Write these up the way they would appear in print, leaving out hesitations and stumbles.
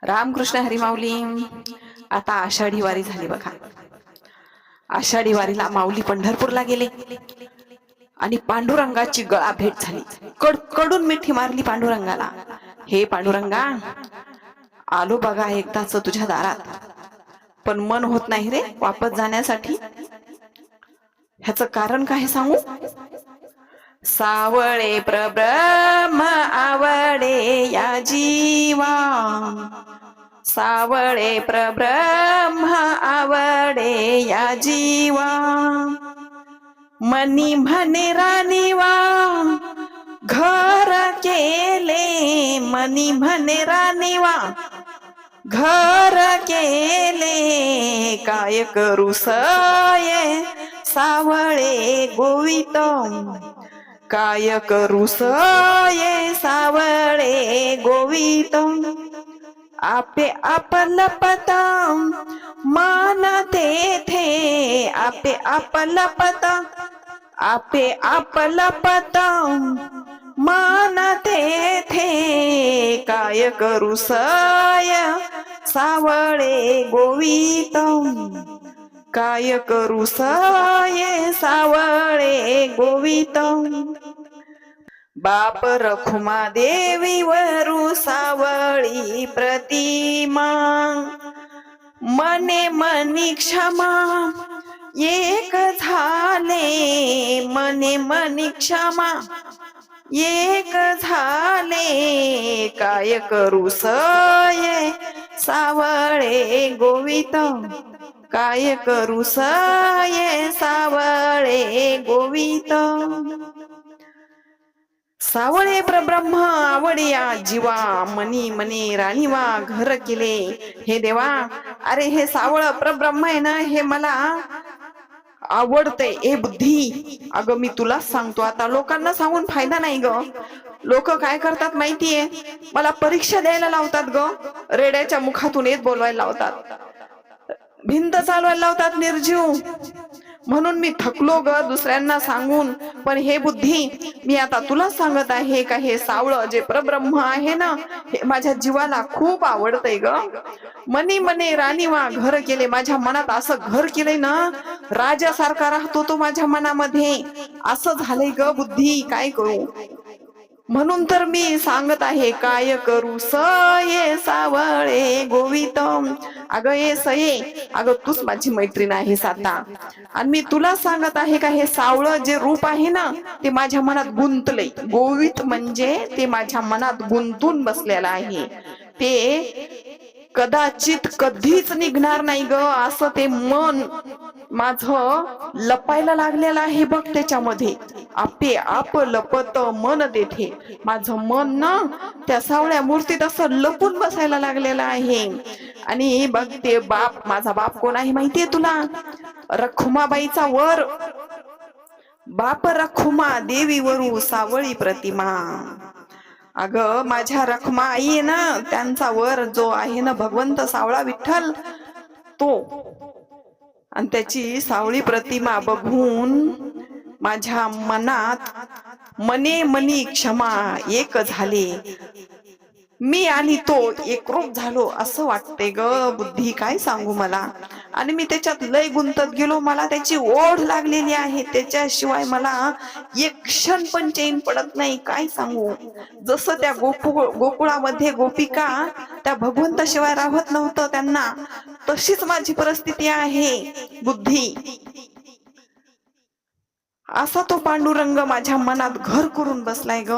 रामकृष्ण हरी माऊली. आता आषाढी वारी झाली बघा. आषाढी वारीला माऊली पंढरपूरला गेले आणि पांडुरंगाची गळा भेट झाली. कडकडून मिठी मारली पांडुरंगाला. हे पांडुरंगा, आलो बघा एकदाच तुझ्या दारात, पण मन होत नाही रे वापस जाण्यासाठी. ह्याचं कारण काय सांगू? सावळे प्रब्रह्म आवडे या जीवा, सावळे प्रब्रह्म आवडे या जीवा. मनी म्हणे राणीवा घर केले, मनी म्हणे राणीवा घर केले. काय करू सये सावळे गोवित, काय करू सये सावळे गोवित. आपे आपल पता मान तेथे, आपे आपल पता, आपे आपल पता मान तेथे. काय करू सय सावळे गोवित, काय करू सये सावळे गोवित. बाप रखुमा देवी वरू सावळी प्रतिमा. मने मनी क्षमा एक झाले, मने मनी क्षमा एक झाले. काय करू सये सावळे गोवित, काय करू सये सावळे गोवित. सावळे प्रब्रह्म आवडिया जीवा, मनी मनी राणीवा घर केले. हे देवा, अरे हे सावळ प्रब्रह्म आहे ना, हे मला आवडते. ए बुद्धी, अगं मी तुलाच सांगतो, आता लोकांना सांगून फायदा नाही ग. लोक काय करतात माहितीये, मला परीक्षा द्यायला लावतात ग. रेड्याच्या मुखातून येत बोलवायला लावतात, भिंत चालवायला लावतात निर्जीव. म्हणून मी थकलो ग दुसऱ्यांना सांगून. पण हे बुद्धी, मी आता तुला सांगत आहे का हे सावळ जे परब्रह्म आहे ना, हे माझ्या जीवाला खूप आवडतंय ग. मनी मने राणीवा घर केले, माझ्या मनात असं घर केलंय ना, राजासारखा राहतो तो माझ्या मनामध्ये. असं झालंय ग बुद्धी, काय करू. म्हणून तर मी सांगत आहे, काय करू सये सावळे गोवित. अगं ये सये, अगं तूच माझी मैत्रीण आहेस आता. आणि मी तुला सांगत आहे का हे सावळ जे रूप आहे ना, ते माझ्या मनात गुंतलंय. गोवित म्हणजे ते माझ्या मनात गुंतून बसलेलं आहे. ते कदाचित कधीच निघणार नाही ग. असं ते मन माझं लपायला लागलेलं आहे बघ त्याच्यामध्ये. आपे आप लपत मन तेथे. माझं मन ना त्या सावळ्या मूर्तीत असं लपून बसायला लागलेलं आहे. आणि बघ ते बाप, माझा बाप कोण आहे माहितीये तुला? रखुमाबाईचा वर. बाप रखुमा देवी वरू सावळी प्रतिमा. अगं माझ्या रखुमा आई आहे ना, त्यांचा वर जो आहे ना भगवंत सावळा विठ्ठल, तो. आणि त्याची सावळी प्रतिमा बघून माझ्या मनात मने मनी क्षमा एक झाले. मी आणि तो एकरूप झालो असं वाटते ग बुद्धी, काय सांगू मला. आणि मी त्याच्यात लय गुंतत गेलो. मला त्याची ओढ लागलेली आहे. त्याच्याशिवाय मला एक क्षण पण चैन पडत नाही, काय सांगू. जसं त्या गोकुळामध्ये गोपिका त्या भगवंताशिवाय राहत नव्हतं त्यांना, तशीच माझी परिस्थिती आहे बुद्धी. असा तो पांडुरंग माझ्या मनात घर करून बसलाय ग.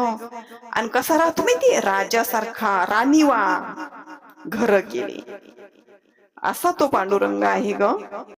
आणि कसा राहतो माहितीये, राजासारखा राणीवा घर केले. असा तो पांडुरंग आहे ग.